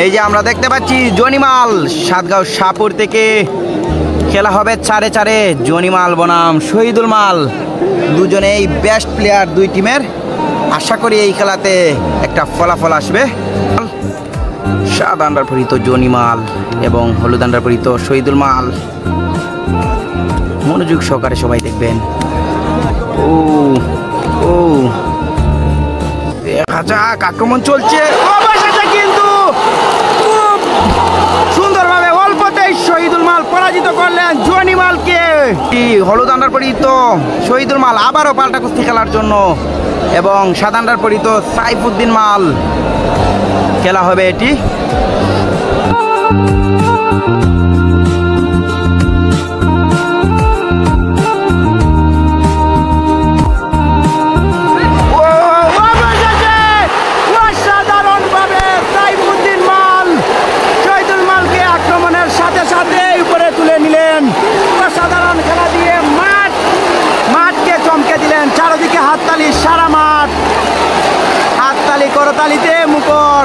এই যে আমরা দেখতে পাচ্ছি জনিমাল সাতগাঁও শাহপুর থেকে খেলা হবে 4-4 জনিমাল বনাম শহীদুল মাল দুজনেই বেস্ট প্লেয়ার দুই টিমের। আশা করি এই খেলাতে একটা ফলাফল আসবে। সাদা আন্ডার পরিহিত জনিমাল এবং হলুদ আন্ডার পরিহিত শহীদুল মাল। মনোযোগ সহকারে সবাই দেখবেন। ও ও দেখা যাক, আক্রমণ চলছে অবশেষে কিন্তু খুব সুন্দরভাবে অল্পতেই শহীদুল মাল পরাজিত করলেন জনিমালকে। হলুদ আন্ডার পরিহিত শহীদুল মাল আবারও পাল্টা কুস্তি খেলার জন্য এবং সাদা আন্ডার পরিহিত সাইফুদ্দিন মাল খেলা হবে এটি। চারদিকে হাততালি, সারা মাঠ হাততালি করতালিতে মুখর।